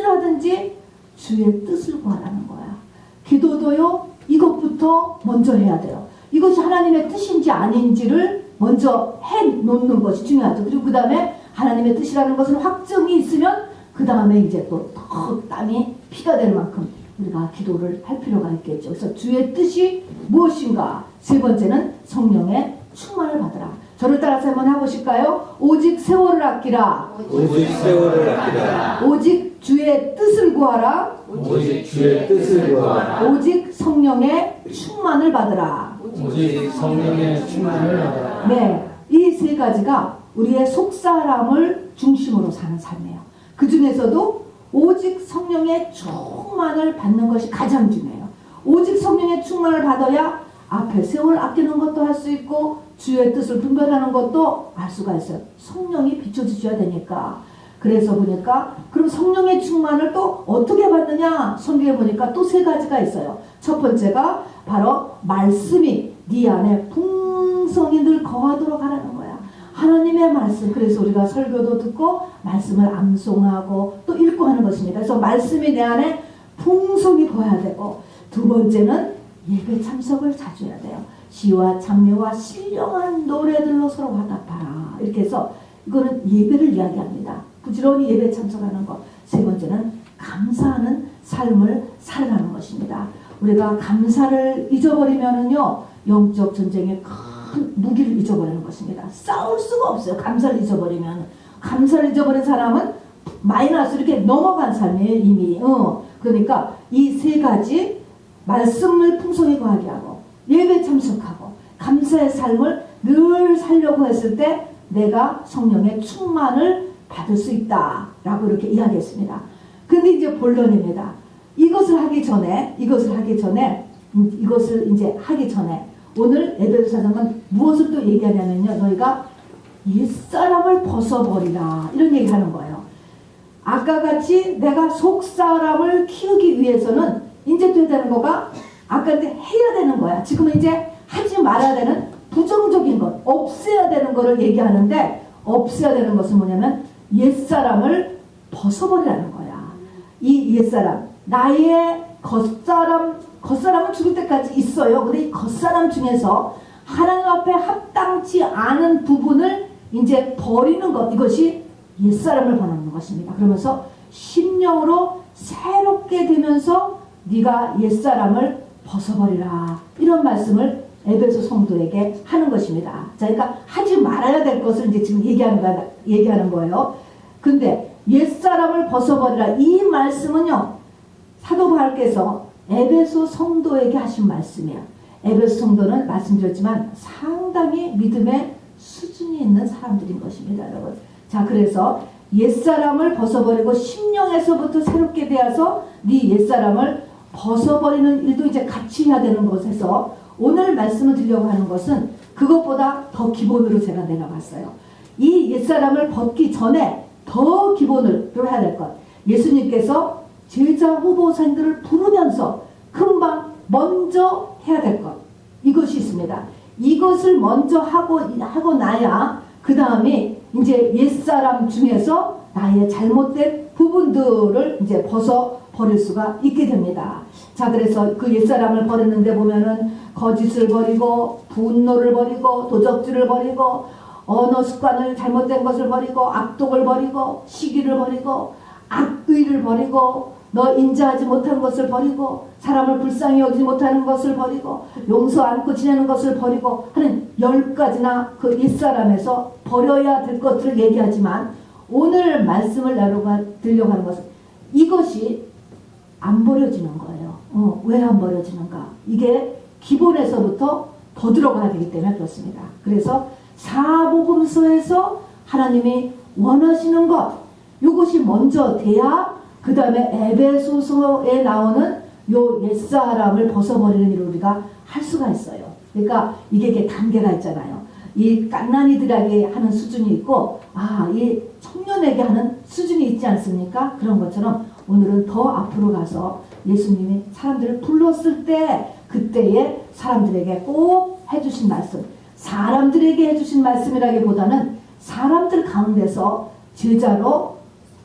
하든지 주의 뜻을 구하라는 거야. 기도도요, 이것부터 먼저 해야 돼요. 이것이 하나님의 뜻인지 아닌지를 먼저 해놓는 것이 중요하죠. 그리고 그 다음에 하나님의 뜻이라는 것은 확증이 있으면 그 다음에 이제 또 더 땀이 피가 될 만큼 우리가 기도를 할 필요가 있겠죠. 그래서 주의 뜻이 무엇인가? 세 번째는 성령의 충만을 받으라. 저를 따라서 한번 해보실까요? 오직 세월을 아끼라. 오직 세월을 아끼라. 오직 주의 뜻을 구하라. 오직 주의 뜻을 구하라. 오직 성령의 충만을 받으라. 오직 성령의 충만을 받으라. 네, 이 세 가지가 우리의 속사람을 중심으로 사는 삶이에요. 그 중에서도 오직 성령의 충만을 받는 것이 가장 중요해요. 오직 성령의 충만을 받아야 앞에 세월 아끼는 것도 할 수 있고 주의 뜻을 분별하는 것도 알 수가 있어요. 성령이 비춰주셔야 되니까. 그래서 보니까 그럼 성령의 충만을 또 어떻게 받느냐? 성경에 보니까 또 세 가지가 있어요. 첫 번째가 바로 말씀이 네 안에 풍성히 늘 거하도록 하라는 거야. 하나님의 말씀. 그래서 우리가 설교도 듣고 말씀을 암송하고 또 읽고 하는 것입니다. 그래서 말씀이 내 안에 풍성히 거해야 되고, 두 번째는 예배 참석을 자주 해야 돼요. 시와 찬미와 신령한 노래들로 서로 화답하라. 이렇게 해서 이거는 예배를 이야기합니다. 부지런히 예배 참석하는 것. 세 번째는 감사하는 삶을 살아가는 것입니다. 우리가 감사를 잊어버리면은요, 영적 전쟁의 큰 무기를 잊어버리는 것입니다. 싸울 수가 없어요. 감사를 잊어버리면. 감사를 잊어버린 사람은 마이너스 이렇게 넘어간 삶이에요, 이미. 그러니까 이 세 가지, 말씀을 풍성히 거하게 하고 예배 참석하고 감사의 삶을 늘 살려고 했을 때 내가 성령의 충만을 받을 수 있다라고 이렇게 이야기했습니다. 근데 이제 본론입니다. 이것을 하기 전에 오늘 에베소서는 무엇을 또 얘기하냐면요, 너희가 옛사람을 벗어버리라, 이런 얘기하는 거예요. 아까 같이 내가 속사람을 키우기 위해서는 이제 또 해야 되는 거가, 아까 이제 해야 되는 거야. 지금은 이제 하지 말아야 되는 부정적인 것, 없애야 되는 거를 얘기하는데, 없애야 되는 것은 뭐냐면 옛사람을 벗어버리라는 거야. 이 옛사람, 나의 겉사람은 죽을 때까지 있어요. 근데 이 겉사람 중에서 하나님 앞에 합당치 않은 부분을 이제 버리는 것, 이것이 옛사람을 버리는 것입니다. 그러면서 심령으로 새롭게 되면서 네가 옛사람을 벗어버리라, 이런 말씀을 에베소 성도에게 하는 것입니다. 자, 그러니까 하지 말아야 될 것을 이제 지금 얘기하는 거예요. 근데 옛사람을 벗어버리라, 이 말씀은요, 사도 바울께서 에베소 성도에게 하신 말씀이에요. 에베소 성도는 말씀드렸지만 상당히 믿음의 수준이 있는 사람들인 것입니다, 여러분. 자, 그래서 옛사람을 벗어버리고 심령에서부터 새롭게 되어서 네 옛사람을 벗어버리는 일도 이제 같이 해야 되는 것에서 오늘 말씀을 드리려고 하는 것은 그것보다 더 기본으로 제가 내려갔어요. 이 옛사람을 벗기 전에 더 기본으로 해야 될 것. 예수님께서 제자 후보생들을 부르면서 금방 먼저 해야 될 것, 이것이 있습니다. 이것을 먼저 하고 나야 그 다음에 이제 옛사람 중에서 나의 잘못된 부분들을 이제 벗어버릴 수가 있게 됩니다. 자, 그래서 그 옛사람을 버리는데 보면은 거짓을 버리고 분노를 버리고 도적질을 버리고 언어 습관을 잘못된 것을 버리고 악독을 버리고 시기를 버리고 악의를 버리고 너 인자하지 못하는 것을 버리고 사람을 불쌍히 여기지 못하는 것을 버리고 용서 않고 지내는 것을 버리고 하는 10가지나 그 옛사람에서 버려야 될 것들을 얘기하지만, 오늘 말씀을 드리려고 하는 것은 이것이 안 버려지는 거예요. 왜 안 버려지는가? 이게 기본에서부터 더 들어가야 되기 때문에 그렇습니다. 그래서 사복음서에서 하나님이 원하시는 것, 이것이 먼저 돼야 그 다음에 에베소서에 나오는 요 옛사람을 벗어버리는 일을 우리가 할 수가 있어요. 그러니까 이게 단계가 있잖아요. 이 갓난이들에게 하는 수준이 있고, 이 청년에게 하는 수준이 있지 않습니까? 그런 것처럼 오늘은 더 앞으로 가서 예수님이 사람들을 불렀을 때 그때에 사람들에게 꼭 해주신 말씀, 사람들에게 해주신 말씀이라기보다는 사람들 가운데서 제자로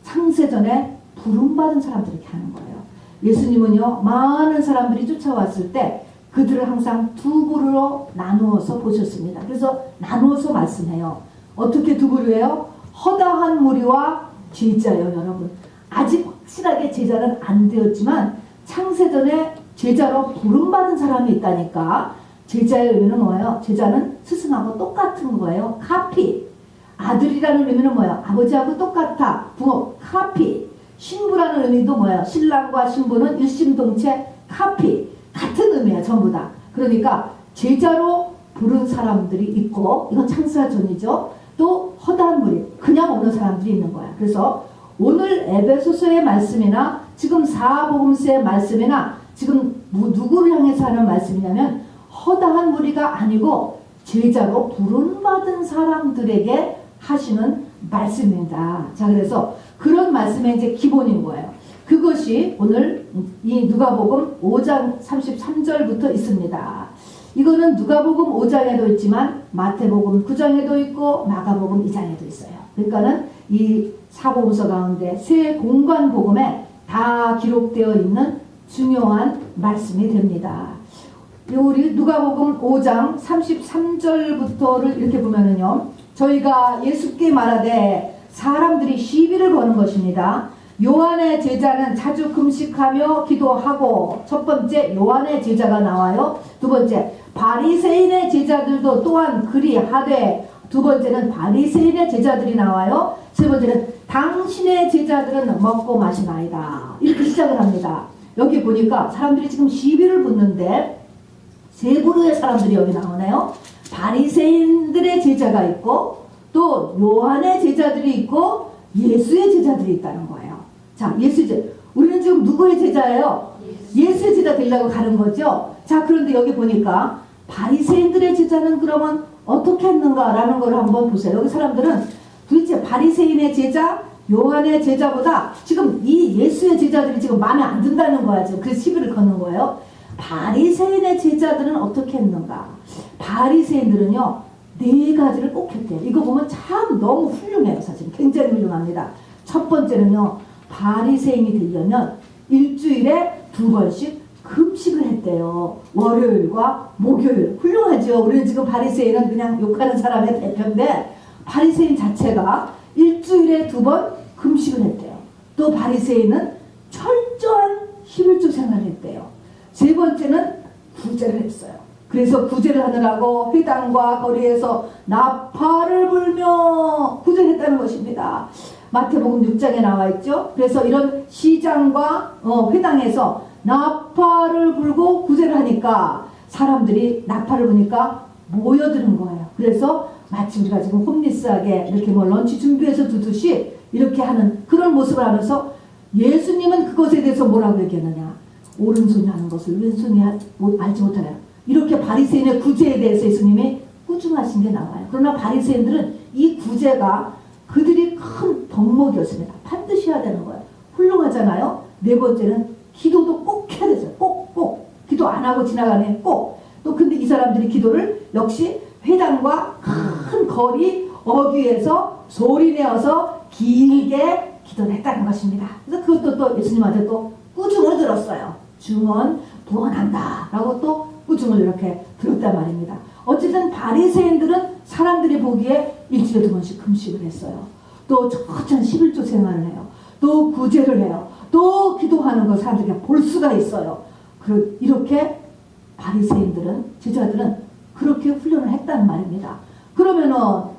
창세전에 부름받은 사람들 이렇게 하는 거예요. 예수님은요, 많은 사람들이 쫓아왔을 때 그들을 항상 두 부류로 나누어서 보셨습니다. 그래서 나누어서 말씀해요. 어떻게 두 부류예요? 허다한 무리와 제자예요, 여러분. 아직 확실하게 제자는 안 되었지만 창세전에 제자로 부름받은 사람이 있다니까. 제자의 의미는 뭐예요? 제자는 스승하고 똑같은 거예요. 카피. 아들이라는 의미는 뭐예요? 아버지하고 똑같아. 부모, 카피. 신부라는 의미도 뭐예요? 신랑과 신부는 일심동체, 카피. 같은 의미예요, 전부 다. 그러니까 제자로 부른 사람들이 있고, 이건 창세전이죠. 또 허다한 무리, 그냥 오는 사람들이 있는 거야. 그래서 오늘 에베소서의 말씀이나 지금 사복음서의 말씀이나 지금 누구를 향해서 하는 말씀이냐면 허다한 무리가 아니고 제자로 부름받은 사람들에게 하시는 말씀입니다. 자, 그래서 그런 말씀의 이제 기본인 거예요. 그것이 오늘 이 누가복음 5장 33절부터 있습니다. 이거는 누가복음 5장에도 있지만 마태복음 9장에도 있고 마가복음 2장에도 있어요. 그러니까는 이 사복음서 가운데 세 공관복음에 다 기록되어 있는 중요한 말씀이 됩니다. 우리 누가복음 5장 33절부터를 이렇게 보면은요, 저희가 예수께 말하되 사람들이 시비를 거는 것입니다. 요한의 제자는 자주 금식하며 기도하고, 첫 번째 요한의 제자가 나와요. 두 번째 바리새인의 제자들도 또한 그리하되, 두 번째는 바리새인의 제자들이 나와요. 세 번째는 당신의 제자들은 먹고 마시나이다. 이렇게 시작을 합니다. 여기 보니까 사람들이 지금 시비를 붙는데 세 부류의 사람들이 여기 나오네요. 바리새인들의 제자가 있고, 또 요한의 제자들이 있고, 예수의 제자들이 있다는 거예요. 자, 예수의 제자. 우리는 지금 누구의 제자예요? 예수의 제자 되려고 가는 거죠. 자, 그런데 여기 보니까 바리새인들의 제자는 그러면 어떻게 했는가라는 걸 한번 보세요. 여기 사람들은 도대체 바리새인의 제자, 요한의 제자보다 지금 이 예수의 제자들이 지금 마음에 안 든다는 거야. 지금 그래서 시비를 거는 거예요. 바리새인의 제자들은 어떻게 했는가? 바리새인들은요, 네 가지를 꼭 했대요. 이거 보면 참 너무 훌륭해요. 사실 굉장히 훌륭합니다. 첫 번째는요, 바리새인이 되려면 일주일에 2번씩 금식을 했대요. 월요일과 목요일. 훌륭하죠. 우리는 지금 바리새인은 그냥 욕하는 사람의 대표인데, 바리새인 자체가 일주일에 2번 금식을 했대요. 또 바리새인은 철저한 11조 생활을 했대요. 세 번째는 구제를 했어요. 그래서 구제를 하느라고 회당과 거리에서 나팔을 불며 구제를 했다는 것입니다. 마태복음 6장에 나와 있죠. 그래서 이런 시장과 회당에서 나팔을 불고 구제를 하니까 사람들이 나팔을 부니까 모여드는 거예요. 그래서 마치 우리가 지금 홈리스하게 이렇게 뭐 런치 준비해서 두듯이 이렇게 하는 그런 모습을 하면서, 예수님은 그것에 대해서 뭐라고 얘기하느냐? 오른손이 하는 것을 왼손이 알지 못하냐? 이렇게 바리새인의 구제에 대해서 예수님이 꾸중하신 게 나와요. 그러나 바리새인들은 이 구제가 그들이 큰 덕목이었습니다. 반드시 해야 되는 거예요. 훌륭하잖아요. 네 번째는 기도도 꼭 해야 되죠. 꼭. 기도 안 하고 지나가네. 꼭. 또 근데 이 사람들이 기도를 역시 회당과 큰 거리 어귀에서 소리내어서 길게 기도를 했다는 것입니다. 그래서 그것도 또 예수님한테 또 꾸중을 들었어요. 중언 부언한다 라고 또 꾸중을 이렇게 들었단 말입니다. 어쨌든 바리새인들은 사람들이 보기에 일주일에 2번씩 금식을 했어요. 또 철저한 11조 생활을 해요. 또 구제를 해요. 또 기도하는 걸 사람들이 볼 수가 있어요. 이렇게 바리새인들은, 제자들은 그렇게 훈련을 했단 말입니다. 그러면은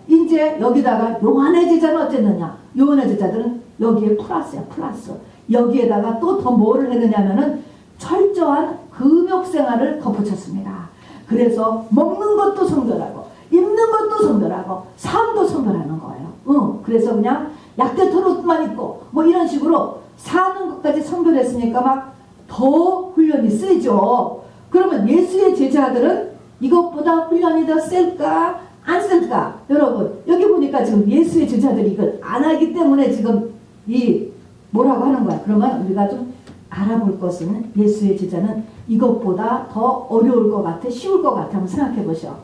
이제 여기다가 요한의 제자는 어쨌느냐? 요한의 제자들은 여기에 플러스야, 플러스. 여기에다가 또 더 뭐를 했느냐면은 철저한 금욕 생활을 덧붙였습니다. 그래서 먹는 것도 성별하고 입는 것도 성별하고 삶도 성별하는 거예요. 그래서 그냥 약대 털옷만 입고 뭐 이런 식으로 사는 것까지 성별했으니까 막 더 훈련이 세죠. 그러면 예수의 제자들은 이것보다 훈련이 더 셀까? 안 셀까? 여러분, 여기 보니까 지금 예수의 제자들이 이걸 안 하기 때문에 지금 이 뭐라고 하는 거야. 그러면 우리가 좀 알아볼 것은, 예수의 제자는 이것보다 더 어려울 것 같아? 쉬울 것 같아? 한번 생각해 보셔.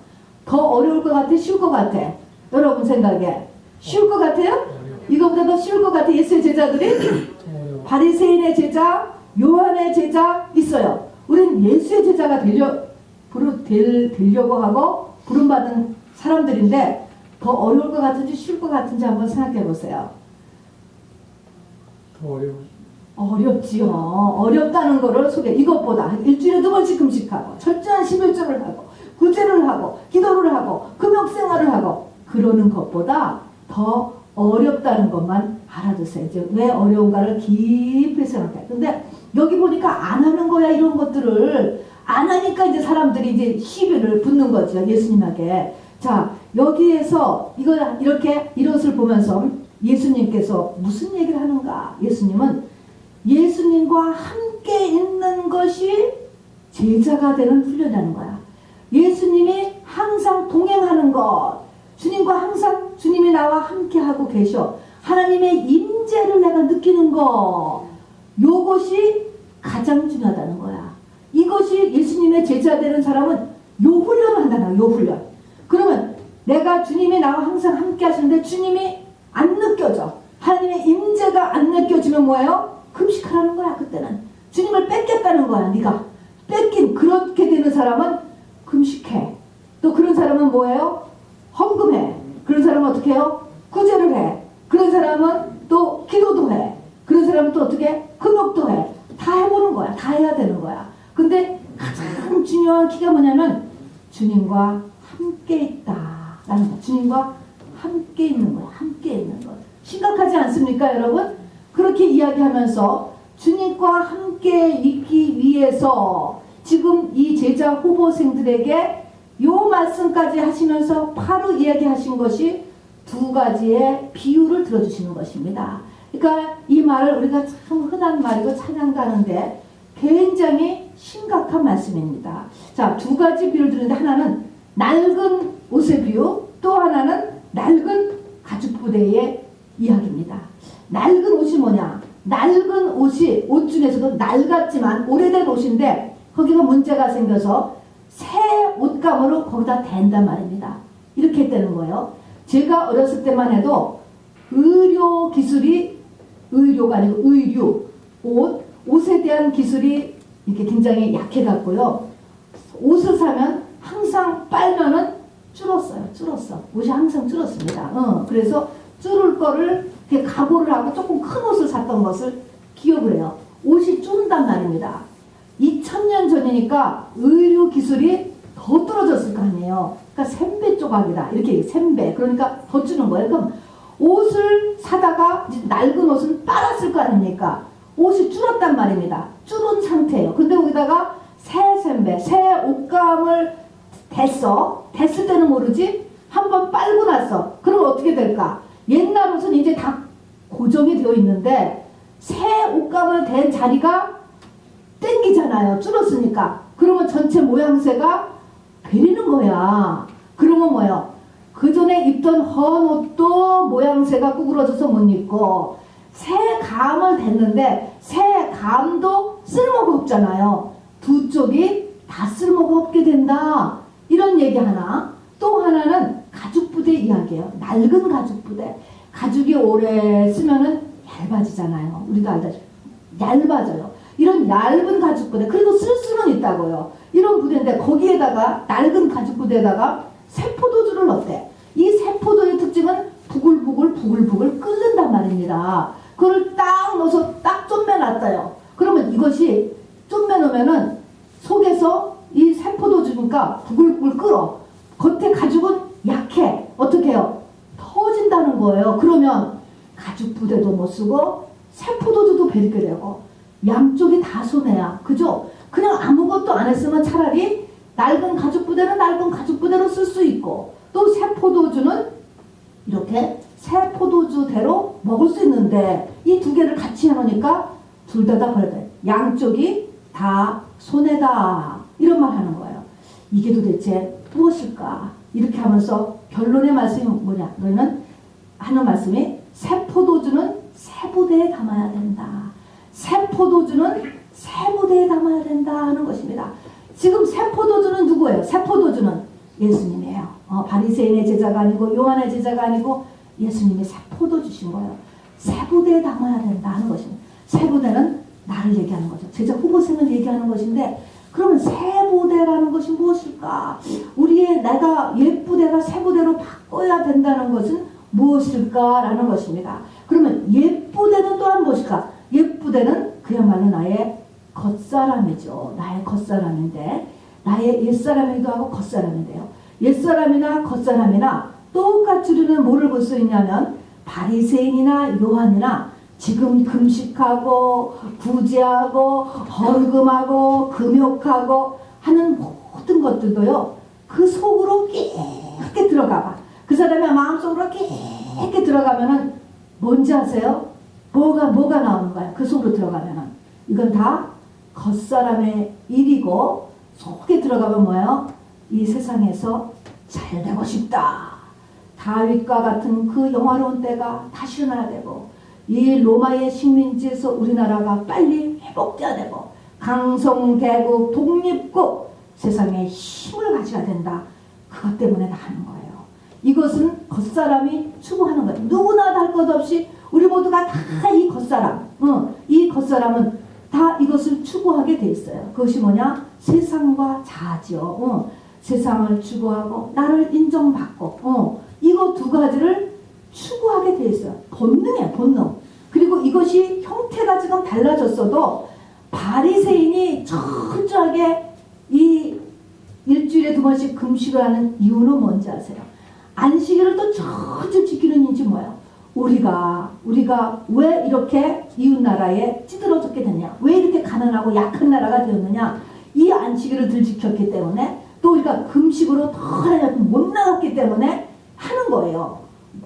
더 어려울 것 같아? 쉬울 것 같아? 여러분 생각에 쉬울 것 같아요? 이거보다 더 쉬울 것 같아? 예수의 제자들이? 바리새인의 제자, 요한의 제자 있어요. 우린 예수의 제자가 되려고 하고 부름받은 사람들인데 더 어려울 것 같은지 쉬울 것 같은지 한번 생각해 보세요. 더 어려워. 어렵지요. 어렵다는 거를 이것보다 일주일에 2번씩 금식하고 철저한 11조를 하고 구제를 하고 기도를 하고 금욕생활을 하고 그러는 것보다 더 어렵다는 것만 알아두세요. 이제 왜 어려운가를 깊이 생각해. 근데 여기 보니까 안 하는 거야. 이런 것들을 안 하니까 이제 사람들이 이제 시비를 붙는 거죠. 예수님에게. 자, 여기에서 이것을 보면서 예수님께서 무슨 얘기를 하는가? 예수님은 예수님과 함께 있는 것이 제자가 되는 훈련이라는 거야. 예수님이 항상 동행하는 것, 주님과 항상 주님이 나와 함께 하고 계셔. 하나님의 임재를 내가 느끼는 것, 요것이 가장 중요하다는 거야. 이것이 예수님의 제자 되는 사람은 요 훈련을 한다는 거야. 요 훈련. 그러면 내가 주님이 나와 항상 함께 하시는데 주님이 안 느껴져. 하나님의 임재가 안 느껴지면 뭐예요? 금식하라는 거야. 그때는 주님을 뺏겠다는 거야. 네가 뺏긴 그렇게 되는 사람은 금식해. 또 그런 사람은 뭐예요? 헌금해. 그런 사람은 어떻게 해요? 구제를 해. 그런 사람은 또 기도도 해. 그런 사람은 또 어떻게 해? 금욕도 해. 다 해보는 거야. 다 해야 되는 거야. 근데 가장 중요한 키가 뭐냐면 주님과 함께 있다라는 거. 주님과 함께 있는 거야. 함께 있는 거. 심각하지 않습니까, 여러분? 그렇게 이야기하면서 주님과 함께 있기 위해서 지금 이 제자 후보생들에게 요 말씀까지 하시면서 바로 이야기하신 것이 2가지의 비유를 들어주시는 것입니다. 그러니까 이 말을 우리가 참 흔한 말이고 찬양도 하는데 굉장히 심각한 말씀입니다. 자, 2가지 비유를 드는데 하나는 낡은 옷의 비유, 또 하나는 낡은 가죽부대의 이야기입니다. 낡은 옷이 뭐냐? 낡은 옷이 옷 중에서도 낡았지만 오래된 옷인데 거기가 문제가 생겨서 새 옷감으로 거기다 댄단 말입니다. 이렇게 되는 거예요. 제가 어렸을 때만 해도 의료가 아니고 옷에 대한 기술이 이렇게 굉장히 약해갖고요. 옷을 사면 항상 빨면은 줄었어. 옷이 항상 줄었습니다. 그래서 줄을 거를 이렇게 각오를 하고 조금 큰 옷을 샀던 것을 기억을 해요. 옷이 줄단 말입니다. 2000년 전이니까 의료 기술이 더 떨어졌을 거 아니에요. 그러니까 셈배 조각이다. 이렇게 셈배. 그러니까 더 주는 거예요. 그럼 옷을 사다가 이제 낡은 옷은 빨았을 거 아닙니까? 옷이 줄었단 말입니다. 줄은 상태예요. 근데 거기다가 새 셈배, 새 옷감을 됐을 때는 모르지? 한번 빨고 났어. 그럼 어떻게 될까? 옛날 옷은 이제 다 고정이 되어 있는데 새 옷감을 댄 자리가 땡기잖아요. 줄었으니까. 그러면 전체 모양새가 베리는 거야. 그러면 뭐예요? 그 전에 입던 헌 옷도 모양새가 구부러져서 못 입고 새 감을 댔는데 새 감도 쓸모가 없잖아요. 두 쪽이 다 쓸모가 없게 된다. 이런 얘기 하나. 또 하나는 가죽부대 이야기예요. 낡은 가죽부대. 가죽이 오래 쓰면은 얇아지잖아요. 우리도 알다시피 얇아져요. 이런 얇은 가죽부대. 그래도 쓸 수는 있다고요. 이런 부대인데 거기에다가 낡은 가죽부대에다가 새포도주를 넣대. 이 새포도의 특징은 부글부글 끓는단 말입니다. 그걸 딱 넣어서 딱 좀매놨어요. 그러면 이것이 좀매놓으면은 속에서 이 새포도주니까 부글부글 끓어. 겉에 가죽은 약해. 어떻게 해요? 터진다는 거예요. 그러면 가죽부대도 못 쓰고 새포도주도 베리게 되고 양쪽이 다 손해야. 그죠? 그냥 아무것도 안 했으면 차라리 낡은 가죽부대는 낡은 가죽부대로 쓸 수 있고 또 새포도주는 이렇게 새포도주대로 먹을 수 있는데 이 2개를 같이 해놓으니까 둘 다 버려야 돼. 양쪽이 다 손해다. 이런 말 하는 거예요. 이게 도대체 무엇일까? 이렇게 하면서 결론의 말씀이 뭐냐? 너희는 하는 말씀이 새포도주는 새부대에 담아야 된다. 새포도주는 새부대에 담아야 된다 하는 것입니다. 지금 새포도주는 누구예요? 새포도주는 예수님이에요. 바리새인의 제자가 아니고 요한의 제자가 아니고 예수님이 새포도주신 거예요. 새부대에 담아야 된다 하는 것입니다. 세부대는 나를 얘기하는 거죠. 제자 후보생을 얘기하는 것인데 그러면 세부대라는 것이 무엇일까? 우리의 내가 옛부대가 세부대로 바꿔야 된다는 것은 무엇일까라는 것입니다. 그러면 옛부대는 또한 무엇일까? 옛부대는 그야말로 나의 겉사람이죠. 나의 겉사람인데 나의 옛사람이기도 하고 겉사람인데요. 옛사람이나 겉사람이나 똑같이 우리는 뭐를 볼 수 있냐면 바리새인이나 요한이나 지금 금식하고 구제하고 헌금하고 금욕하고 하는 모든 것들도요. 그 속으로 깊게 들어가봐. 그 사람의 마음속으로 깊게 들어가면은 뭔지 아세요? 뭐가 나오는 거야? 그 속으로 들어가면은 이건 다 겉사람의 일이고 속에 들어가면 뭐예요? 이 세상에서 잘 되고 싶다. 다윗과 같은 그 영화로운 때가 다시 일어나야 되고 이 로마의 식민지에서 우리나라가 빨리 회복돼야 되고 강성대국 독립국 세상에 힘을 가져야 된다. 그것 때문에 다 하는 거예요. 이것은 겉사람이 추구하는 거예요. 누구나 다 할 것 없이 우리 모두가 다 이 겉사람, 이 겉사람은 다 이것을 추구하게 돼 있어요. 그것이 뭐냐? 세상과 자아지요. 세상을 추구하고 나를 인정받고 이거 두 가지를 추구하게 돼 있어요. 본능이에요. 본능. 그리고 이것이 형태가 지금 달라졌어도 바리새인이 철저하게 이 일주일에 2번씩 금식을 하는 이유는 뭔지 아세요? 안식일을 또 철저히 지키는 이유지 뭐예요? 우리가 왜 이렇게 이웃나라에 찌들어졌게 됐냐? 왜 이렇게 가난하고 약한 나라가 되었느냐? 이 안식일을 늘 지켰기 때문에 또 우리가 금식으로 더 하나님 못 나갔기 때문에 하는 거예요.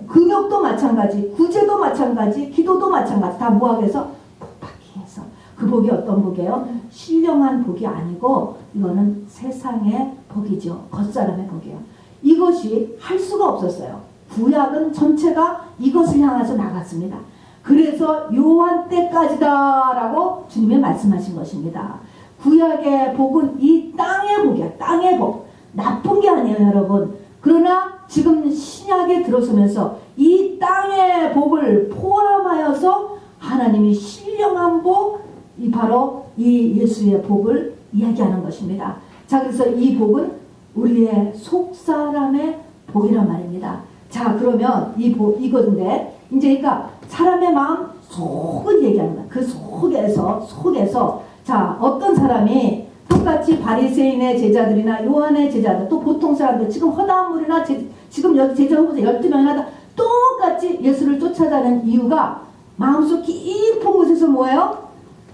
금욕도 마찬가지, 구제도 마찬가지, 기도도 마찬가지. 다 뭐하기 위해서? 복받기 위해서. 그 복이 어떤 복이에요? 신령한 복이 아니고 이거는 세상의 복이죠. 겉사람의 복이에요. 이것이 할 수가 없었어요. 구약은 전체가 이것을 향해서 나갔습니다. 그래서 요한 때까지다라고 주님이 말씀하신 것입니다. 구약의 복은 이 땅의 복이야. 땅의 복. 나쁜 게 아니에요, 여러분. 그러나 지금 신약에 들어서면서 이 땅의 복을 포함하여서 하나님이 신령한 복, 이 바로 이 예수의 복을 이야기하는 것입니다. 자, 그래서 이 복은 우리의 속사람의 복이란 말입니다. 자, 그러면 이건데 이제 그러니까 사람의 마음 속을 얘기하는 거야. 그 속에서 자, 어떤 사람이 똑같이 바리새인의 제자들이나 요한의 제자들 또 보통 사람들 지금 허다물이나 지금 여기 제자 후보자 12명이나 다 똑같이 예수를 쫓아가는 이유가 마음속 깊은 곳에서 뭐예요?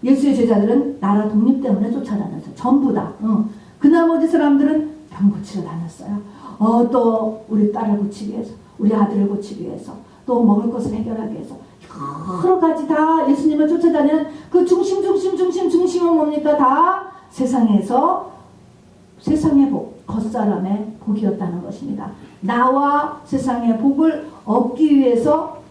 예수의 제자들은 나라 독립 때문에 쫓아다녔어요. 전부 다. 그 나머지 사람들은 병 고치러 다녔어요. 또 우리 딸을 고치기 위해서, 우리 아들을 고치기 위해서, 또 먹을 것을 해결하기 위해서 여러 가지 다 예수님을 쫓아다니는 그 중심은 뭡니까? 다 세상에서 세상의 복, 겉사람의 복이었다는 것입니다. 나와 세상의 복을 얻기 위해서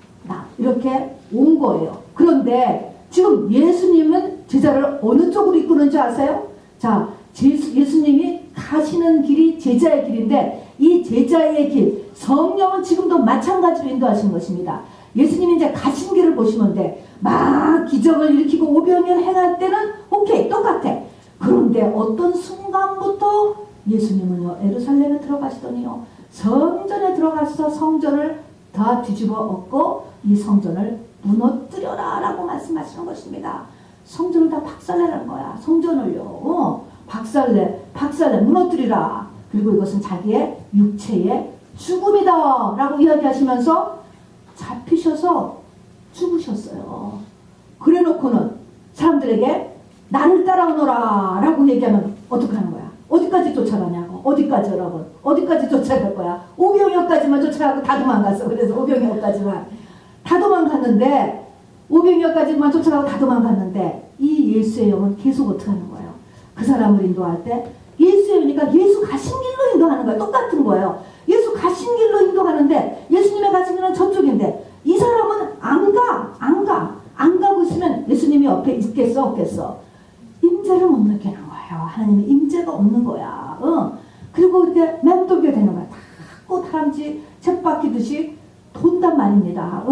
이렇게 온 거예요. 그런데 지금 예수님은 제자를 어느 쪽으로 이끄는지 아세요? 자, 예수님이 가시는 길이 제자의 길인데 이 제자의 길, 성령은 지금도 마찬가지로 인도하신 것입니다. 예수님이 이제 가신 길을 보시면 돼. 막 기적을 일으키고 오병이어를 행할 때는 오케이, 똑같아. 그런데 어떤 순간부터 예수님은요, 예루살렘에 들어가시더니요, 성전에 들어가서 성전을 다 뒤집어 엎고 이 성전을 무너뜨려라 라고 말씀하시는 것입니다. 성전을 다 박살내라는 거야. 성전을요, 박살내 무너뜨리라. 그리고 이것은 자기의 육체의 죽음이다 라고 이야기하시면서 잡히셔서 죽으셨어요. 그래 놓고는 사람들에게 나를 따라오너라 라고 얘기하면 어떡하는 거야? 어디까지 쫓아가냐고. 어디까지 여러분? 어디까지 쫓아갈 거야? 오병이어까지만 쫓아가고 다 도망갔어. 그래서 오병이어까지만 다 도망갔는데, 오병이어까지만 쫓아가고 다 도망갔는데 이 예수의 영은 계속 어떻게 하는 거예요? 그 사람을 인도할 때 예수의 영이니까 예수 가신 길로 인도하는 거예요. 똑같은 거예요. 예수 가신 길로 인도하는데 예수님의 가신 길은 저쪽인데 이 사람은 안 가고 있으면 예수님이 옆에 있겠어 없겠어? 임재를 못 느끼는 거예요. 하나님의 임재가 없는 거야. 그리고 이렇게 맴돌게 되는 거야. 다 다람쥐 쳇바퀴듯이 돈단 말입니다.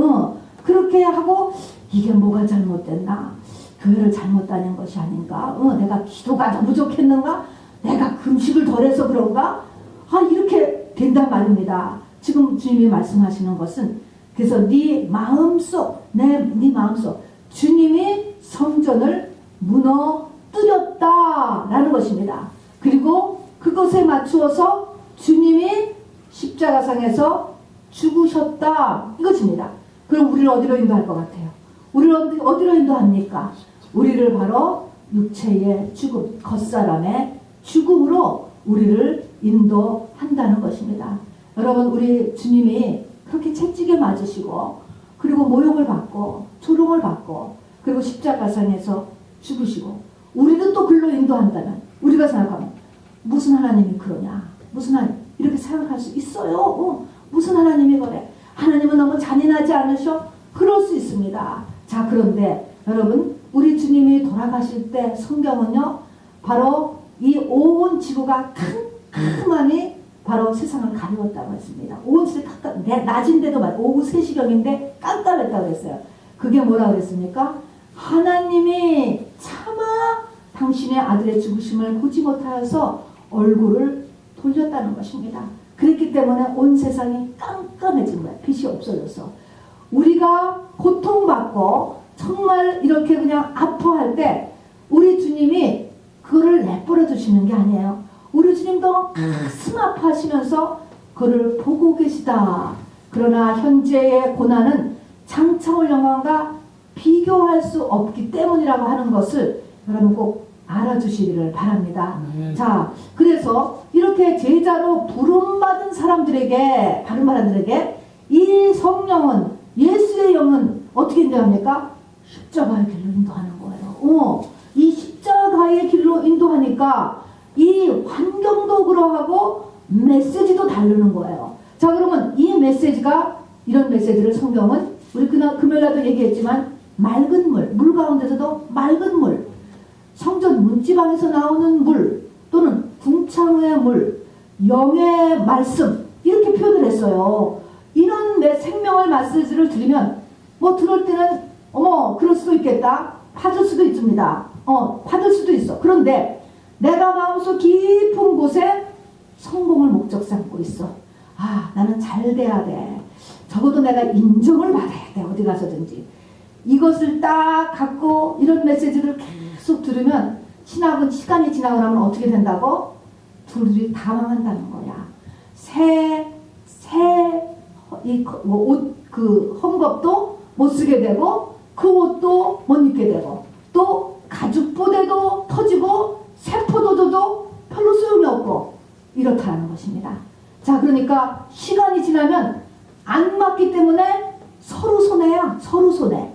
그렇게 하고 이게 뭐가 잘못됐나? 교회를 잘못 다닌 것이 아닌가? 내가 기도가 더 부족했는가? 내가 금식을 덜해서 그런가? 이렇게 된단 말입니다. 지금 주님이 말씀하시는 것은 그래서 네 마음속 주님이 성전을 무너뜨렸다라는 것입니다. 그리고 그것에 맞추어서 주님이 십자가상에서 죽으셨다 이것입니다. 그럼 우리를 어디로 인도할 것 같아요? 우리를 어디로 인도합니까? 우리를 바로 육체의 죽음, 겉사람의 죽음으로 우리를 인도한다는 것입니다. 여러분, 우리 주님이 그렇게 채찍에 맞으시고 그리고 모욕을 받고 조롱을 받고 그리고 십자가상에서 죽으시고 우리는 또 글로 인도한다면 우리가 생각하면 무슨 하나님이 그러냐? 무슨 하나님? 이렇게 생각할 수 있어요. 무슨 하나님이 그래? 하나님은 너무 잔인하지 않으셔? 그럴 수 있습니다. 자, 그런데 여러분, 우리 주님이 돌아가실 때 성경은요, 바로 이 온 지구가 캄캄하니 바로 세상을 가리웠다고 했습니다. 온 지구 낮인데도 오후 3시경인데 깜깜했다고 했어요. 그게 뭐라고 그랬습니까? 하나님이 차마 당신의 아들의 죽으심을 보지 못하여서 얼굴을 돌렸다는 것입니다. 그렇기 때문에 온 세상이 깜깜해진 거예요. 빛이 없어져서. 우리가 고통받고 정말 이렇게 그냥 아파할 때 우리 주님이 그거를 내버려 두시는 게 아니에요. 우리 주님도 가슴 아파하시면서 그를 보고 계시다. 그러나 현재의 고난은 장차올 영광과 비교할 수 없기 때문이라고 하는 것을 여러분 꼭 알아주시기를 바랍니다. 자, 그래서 이렇게 제자로 부름받은 사람들에게 이 성령은, 예수의 영은 어떻게 인도합니까? 십자가의 길로 인도하는 거예요. 이 십자가의 길로 인도하니까 이 환경도 그러하고 메시지도 다르는 거예요. 자, 그러면 이 메시지가, 이런 메시지를 성경은 우리 금요일에도 얘기했지만 맑은 물 가운데서도 맑은 물, 성전 문지방에서 나오는 물 또는 궁창의 물, 영의 말씀 이렇게 표현을 했어요. 이런 내 생명의 메시지를 들으면 들을 때는 그럴 수도 있겠다. 받을 수도 있습니다. 받을 수도 있어. 그런데 내가 마음속 깊은 곳에 성공을 목적 삼고 있어. 나는 잘 돼야 돼. 적어도 내가 인정을 받아야 돼. 어디 가서든지. 이것을 딱 갖고 이런 메시지를 계속 들으면 신학은 시간이 지나고 나면 어떻게 된다고? 둘이 다 망한다는 거야. 옷 헝겊도 못 쓰게 되고 그 옷도 못 입게 되고 또 가죽포대도 터지고 세포도도 별로 소용이 없고 이렇다는 것입니다. 자, 그러니까 시간이 지나면 안 맞기 때문에 서로 손해야. 서로 손해.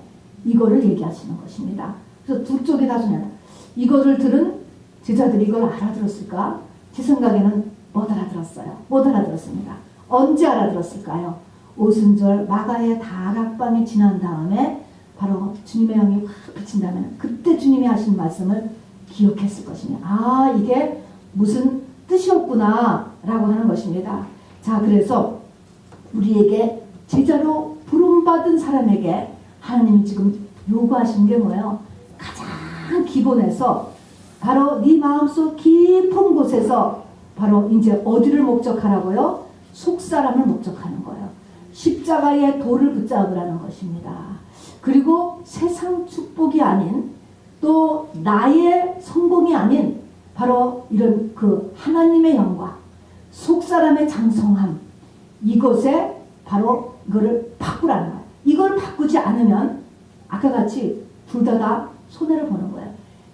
이거를 얘기하시는 것입니다. 그래서 두 쪽이 다 손해다. 이거를 들은 제자들이 이걸 알아들었을까? 제 생각에는 못 알아들었어요. 못 알아들었습니다. 언제 알아들었을까요? 오순절 마가의 다락방이 지난 다음에 바로 주님의 영이 확 비친다면 그때 주님이 하신 말씀을 기억했을 것입니다. 이게 무슨 뜻이었구나 라고 하는 것입니다. 자, 그래서 우리에게 제자로 부름받은 사람에게 하나님이 지금 요구하시는 게 뭐예요? 가장 기본에서 바로 네 마음속 깊은 곳에서 바로 이제 어디를 목적하라고요? 속사람을 목적하는 거예요. 십자가의 도를 붙잡으라는 것입니다. 그리고 세상 축복이 아닌 또 나의 성공이 아닌 바로 이런 그 하나님의 영광, 속사람의 장성함, 이것에 바로 이거를 바꾸라는 거예요. 이걸 바꾸지 않으면 아까 같이 둘 다 손해를 보는 거예요.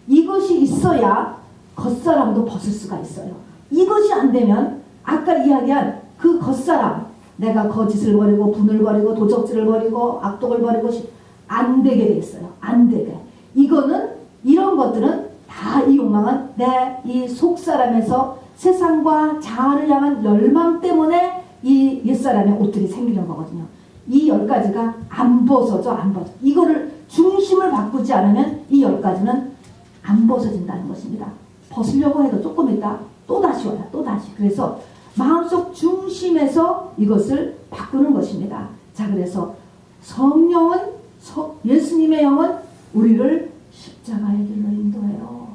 이것이 있어야 겉사람도 벗을 수가 있어요. 이것이 안 되면 아까 이야기한 그 겉사람, 내가 거짓을 버리고 분을 버리고 도적질을 버리고 악독을 버리고 안 되게 돼 있어요. 안 되게. 이런 것들은 다 이 욕망은 내 이 속사람에서 세상과 자아를 향한 열망 때문에 이 옛사람의 옷들이 생기는 거거든요. 이 10가지가 안 벗어져. 이거를 중심을 바꾸지 않으면 이 10가지는 안 벗어진다는 것입니다. 벗으려고 해도 조금 있다 또 다시 와요. 또 다시. 그래서 마음속 중심에서 이것을 바꾸는 것입니다. 자, 그래서 성령은 예수님의 영은 우리를 십자가의 길로 인도해요.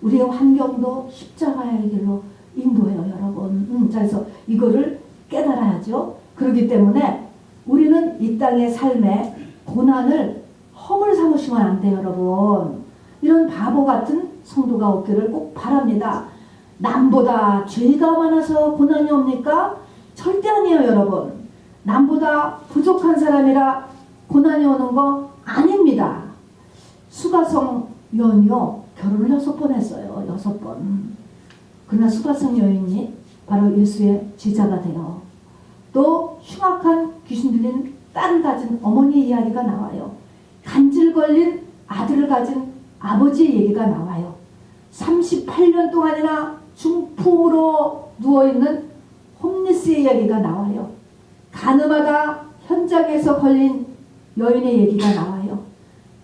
우리의 환경도 십자가의 길로 인도해요, 여러분. 자, 그래서 이거를 깨달아야죠. 그렇기 때문에 우리는 이 땅의 삶에 고난을 허물 삼으시면 안 돼요, 여러분. 이런 바보 같은 성도가 없기를 꼭 바랍니다. 남보다 죄가 많아서 고난이 옵니까? 절대 아니에요, 여러분. 남보다 부족한 사람이라 고난이 오는 거 아닙니다. 수가성 여인이요, 결혼을 6번 했어요. 6번. 그러나 수가성 여인이 바로 예수의 제자가 돼요. 또 흉악한 귀신 들린 딸을 가진 어머니의 이야기가 나와요. 간질 걸린 아들을 가진 아버지의 얘기가 나와요. 38년 동안이나 중풍으로 누워있는 홈리스의 이야기가 나와요. 가늠하다 현장에서 걸린 여인의 얘기가 나와요.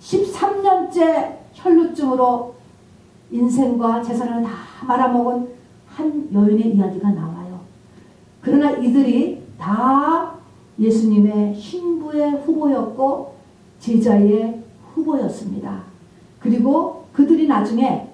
13년째 혈루증으로 인생과 재산을 다 말아먹은 한 여인의 이야기가 나와요. 그러나 이들이 다 예수님의 신부의 후보였고 제자의 후보였습니다. 그리고 그들이 나중에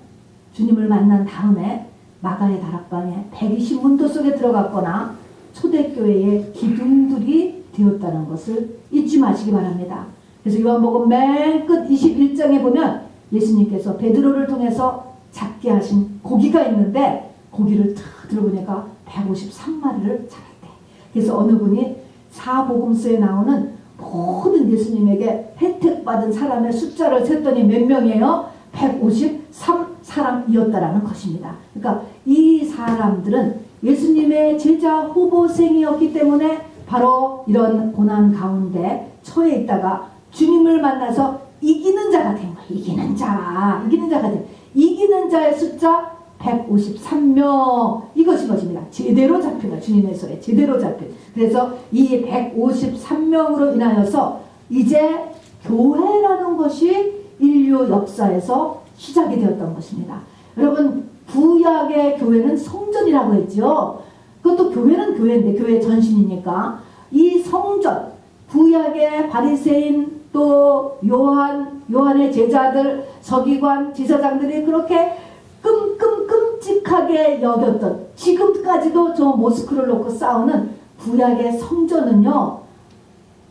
주님을 만난 다음에 마가의 다락방에 120문도 속에 들어갔거나 초대교회의 기둥들이 되었다는 것을 잊지 마시기 바랍니다. 그래서 요한복음 맨 끝 21장에 보면 예수님께서 베드로를 통해서 잡게 하신 고기가 있는데 고기를 탁 들어보니까 153마리를 잡았대. 그래서 어느 분이 사복음서에 나오는 모든 예수님에게 혜택받은 사람의 숫자를 셌더니 몇 명이에요? 153사람이었다라는 것입니다. 그러니까 이 사람들은 예수님의 제자 후보생이었기 때문에 바로 이런 고난 가운데 처해 있다가 주님을 만나서 이기는 자가 된 거예요. 이기는 자가 된. 이기는 자의 숫자 153명. 이것이 것입니다. 제대로 잡힌다. 주님의 손에 제대로 잡힌. 그래서 이 153명으로 인하여서 이제 교회라는 것이 인류 역사에서 시작이 되었던 것입니다. 여러분, 구약의 교회는 성전이라고 했죠. 그것도 교회는 교회인데 교회 전신이니까 이 성전, 구약의 바리새인 또 요한의 제자들, 서기관, 제사장들이 그렇게 끔찍하게 여겼던, 지금까지도 저 모스크를 놓고 싸우는 구약의 성전은요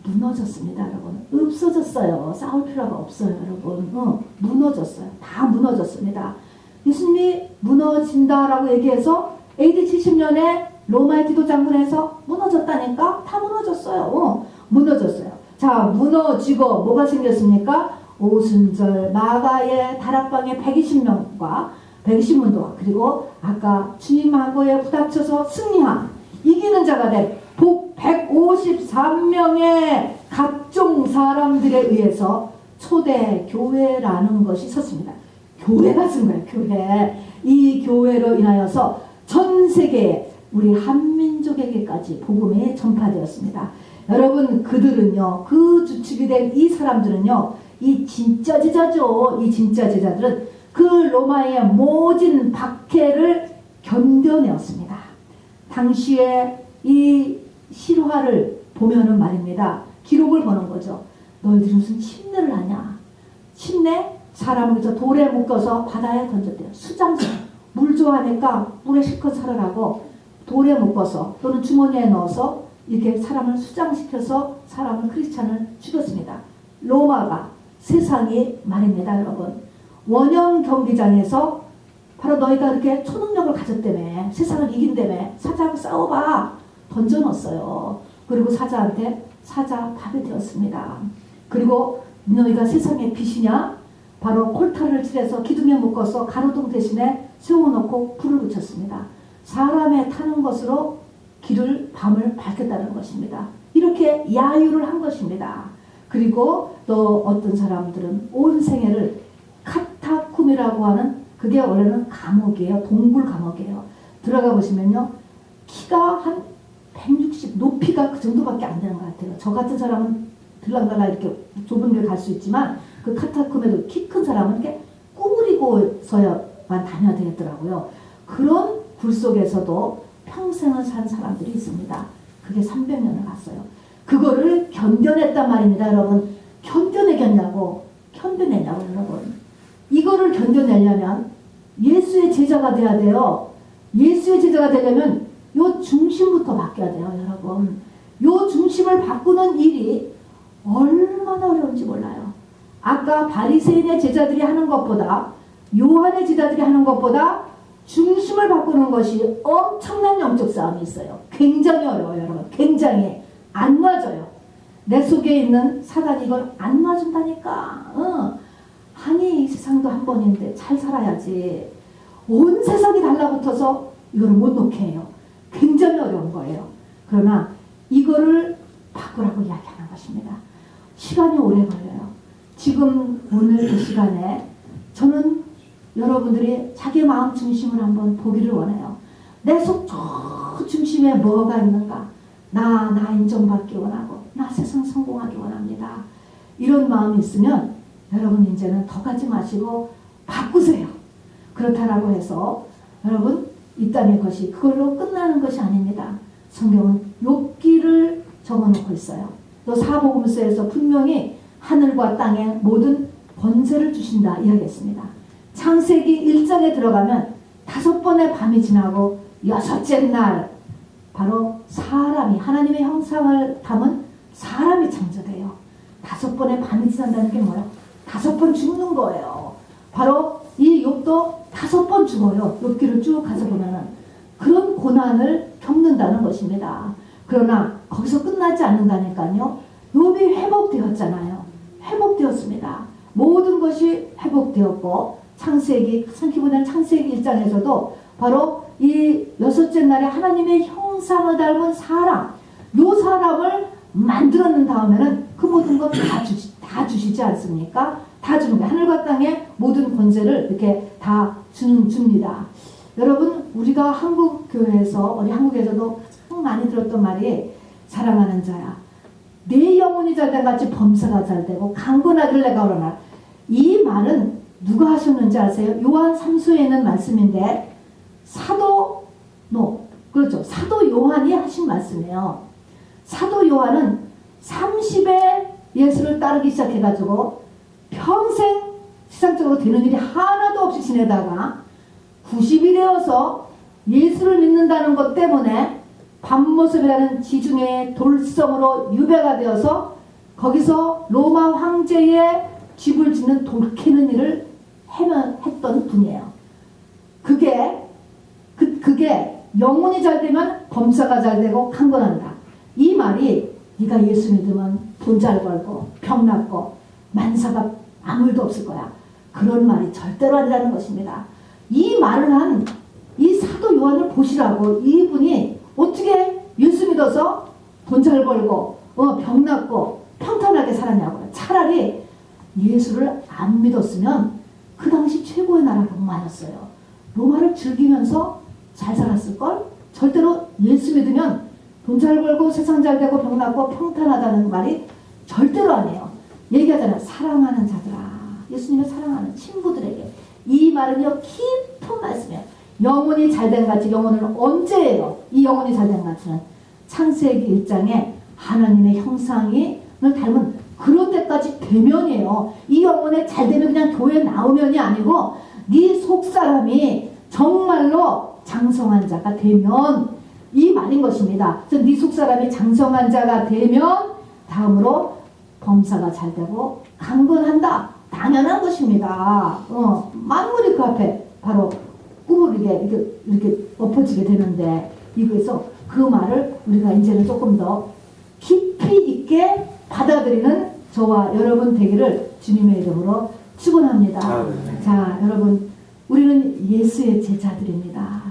무너졌습니다, 여러분. 없어졌어요. 싸울 필요가 없어요, 여러분. 무너졌어요. 다 무너졌습니다. 예수님이 무너진다라고 얘기해서 AD 70년에 로마의 디도 장군에서 무너졌다니까? 다 무너졌어요. 무너졌어요. 자, 무너지고 뭐가 생겼습니까? 오순절 마가의 다락방에 120문도와 그리고 아까 주님하고의 부닥쳐서 승리한 이기는 자가 된 복 153명의 각종 사람들에 의해서 초대 교회라는 것이 섰습니다. 교회가 쓴 거예요. 교회. 이 교회로 인하여서 전 세계에 우리 한민족에게까지 복음이 전파되었습니다. 여러분, 그들은요, 그 주축이 된 이 사람들은요, 이 진짜 제자죠. 이 진짜 제자들은 그 로마의 모진 박해를 견뎌내었습니다. 당시에 이 실화를 보면은 말입니다. 기록을 보는 거죠. 너희들이 무슨 침례를 하냐? 침례? 사람을 그래서 돌에 묶어서 바다에 던졌대요. 수장성. 물 좋아하니까 물에 실컷 살아라고 돌에 묶어서 또는 주머니에 넣어서 이렇게 사람을 수장시켜서 사람을 크리스찬을 죽였습니다. 로마가 세상이 말입니다, 여러분. 원형 경기장에서 바로 너희가 이렇게 초능력을 가졌다며, 세상을 이긴다며, 사자하고 싸워봐 던져놓았어요. 그리고 사자한테 사자 밥이 되었습니다. 그리고 너희가 세상의 빛이냐? 바로 콜타를 칠해서 기둥에 묶어서 가로등 대신에 세워놓고 불을 붙였습니다. 사람의 타는 것으로 길을 밤을 밝혔다는 것입니다. 이렇게 야유를 한 것입니다. 그리고 또 어떤 사람들은 온 생애를 카타쿰이라고 하는, 그게 원래는 감옥이에요. 동굴 감옥이에요. 들어가 보시면요, 키가 한 160, 높이가 그 정도밖에 안 되는 것 같아요. 저 같은 사람은 들락날락 이렇게 좁은 길 갈 수 있지만 그 카타쿰에도 키 큰 사람은 이렇게 꾸부리고서야만 다녀야 되겠더라고요. 그런 굴 속에서도 평생을 산 사람들이 있습니다. 그게 300년을 갔어요. 그거를 견뎌냈단 말입니다, 여러분. 견뎌내겠냐고, 여러분. 이거를 견뎌내려면 예수의 제자가 돼야 돼요. 예수의 제자가 되려면 요 중심부터 바뀌어야 돼요, 여러분. 요 중심을 바꾸는 일이 얼마나 어려운지 몰라요. 아까 바리새인의 제자들이 하는 것보다, 요한의 제자들이 하는 것보다 중심을 바꾸는 것이 엄청난 영적 싸움이 있어요. 굉장히 어려워요, 여러분. 굉장히 안 놔줘요. 내 속에 있는 사단이 이걸 안 놔준다니까. 아니, 이 세상도 한 번인데 잘 살아야지. 온 세상이 달라붙어서 이걸 못 놓게 해요. 굉장히 어려운 거예요. 그러나 이거를 바꾸라고 이야기하는 것입니다. 시간이 오래 걸려요. 지금 오늘 이 시간에 저는 여러분들이 자기 마음 중심을 한번 보기를 원해요. 내 속 저 중심에 뭐가 있는가? 나 인정받기 원하고, 나 세상 성공하기 원합니다. 이런 마음이 있으면 여러분 이제는 더 가지 마시고 바꾸세요. 그렇다라고 해서 여러분 이 땅의 것이 그걸로 끝나는 것이 아닙니다. 성경은 욥기를 적어놓고 있어요. 또 사복음서에서 분명히 하늘과 땅의 모든 권세를 주신다 이야기했습니다. 창세기 1장에 들어가면 5번의 밤이 지나고 6째 날 바로 사람이, 하나님의 형상을 담은 사람이 창조돼요. 5번의 밤이 지난다는 게 뭐예요? 5번 죽는 거예요. 바로 이 욥도 5번 죽어요. 욥기를 쭉 가서 보면은 그런 고난을 겪는다는 것입니다. 그러나 거기서 끝나지 않는다니까요. 욥이 회복되었잖아요. 회복되었습니다. 모든 것이 회복되었고, 창세기 1장에서도 바로 이 6째 날에 하나님의 형상을 닮은 사람, 요 사람을 만들었는 다음에는 그 모든 것 다 주시지 않습니까? 다 주는 거예요. 하늘과 땅의 모든 권세를 이렇게 다 줍니다. 여러분, 우리가 한국 교회에서, 우리 한국에서도 많이 들었던 말이 사랑하는 자야, 내 영혼이 잘된 같이 범사가 잘되고 강건하길 내가 오라나. 이 말은 누가 하셨는지 아세요? 요한 3서에 있는 말씀인데 그렇죠. 사도 요한이 하신 말씀이에요. 사도 요한은 30에 예수를 따르기 시작해가지고 평생 세상적으로 되는 일이 하나도 없이 지내다가 90이 되어서 예수를 믿는다는 것 때문에 밤모습이라는 지중해의 돌성으로 유배가 되어서 거기서 로마 황제의 집을 짓는 돌캐는 일을 했던 분이에요. 그게 영혼이 잘 되면 범사가 잘 되고 강건한다. 이 말이 네가 예수 믿으면 돈 잘 벌고 병 낫고 만사가 아무 일도 없을 거야. 그런 말이 절대로 아니라는 것입니다. 이 말을 한 이 사도 요한을 보시라고. 이분이 어떻게 예수 믿어서 돈 잘 벌고 병 낫고 평탄하게 살았냐고요. 차라리 예수를 안 믿었으면 그 당시 최고의 나라 로마였어요. 로마를 즐기면서 잘 살았을걸? 절대로 예수 믿으면 돈 잘 벌고 세상 잘 되고 병 낫고 평탄하다는 말이 절대로 아니에요. 얘기하잖아요. 사랑하는 자들아, 예수님을 사랑하는 친구들에게. 이 말은요, 깊은 말씀이에요. 영혼이 잘된 가치, 영혼은 언제예요? 이 영혼이 잘된 가치는 창세기 1장에 하나님의 형상을 닮은 그런 때까지 되면이에요. 이 영혼에 잘되면 그냥 교회 나오면이 아니고 네 속사람이 정말로 장성한 자가 되면, 이 말인 것입니다. 그래서 네 속사람이 장성한 자가 되면 다음으로 범사가 잘 되고 강건한다. 당연한 것입니다. 만물이 그 앞에 바로 꾸벅이게 이렇게 엎어지게 되는데, 이거에서 그 말을 우리가 이제는 조금 더 깊이 있게 받아들이는 저와 여러분 되기를 주님의 이름으로 축원합니다. 자, 여러분, 우리는 예수의 제자들입니다.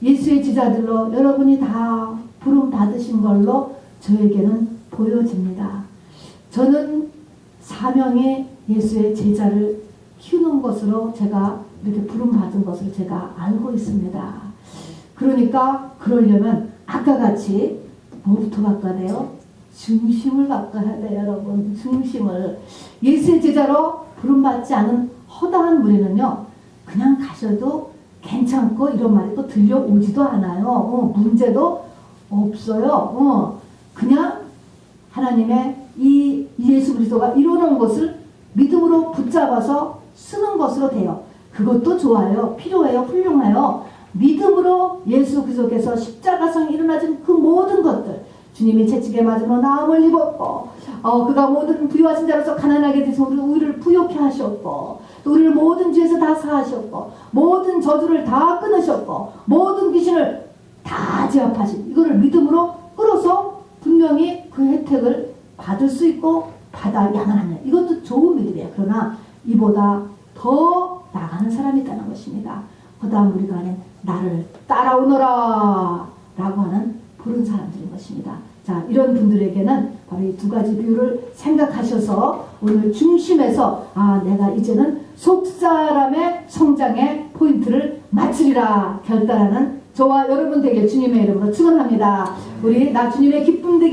예수의 제자들로 여러분이 다 부름 받으신 걸로 저에게는 보여집니다. 저는 사명이 예수의 제자를 키우는 것으로 제가 이렇게 부름 받은 것으로 제가 알고 있습니다. 그러니까 그러려면 아까 같이 뭐부터 바꿔야 돼요? 중심을 바꿔야 돼요, 여러분. 중심을. 예수의 제자로 부름받지 않은 허다한 무리는요, 그냥 가셔도 괜찮고 이런 말이 또 들려오지도 않아요. 문제도 없어요. 그냥 하나님의 이 예수 그리스도가 이루는 것을 믿음으로 붙잡아서 쓰는 것으로 돼요. 그것도 좋아요. 필요해요. 훌륭해요. 믿음으로 예수 그리스도께서 십자가상 일어나신 그 모든 것들, 주님이 채찍에 맞으며 나음을 입었고, 그가 모든 부유하신 자로서 가난하게 되서 우리를 부욕해 하셨고, 또 우리를 모든 죄에서 다 사하셨고, 모든 저주를 다 끊으셨고, 모든 귀신을 다 제압하신, 이거를 믿음으로 끌어서 분명히 그 혜택을 받을 수 있고 받아야만 하는, 이것도 좋은 믿음이에요. 그러나 이보다 더 나가는 사람이 있다는 것입니다. 그 다음 우리가 하는 나를 따라오너라 라고 하는 그런 사람들인 것입니다. 자, 이런 분들에게는 바로 이 두 가지 비유를 생각하셔서 오늘 중심에서 내가 이제는 속사람의 성장의 포인트를 맞추리라 결단하는 저와 여러분 되길 주님의 이름으로 축원합니다. 우리 나 주님의 기쁨 되게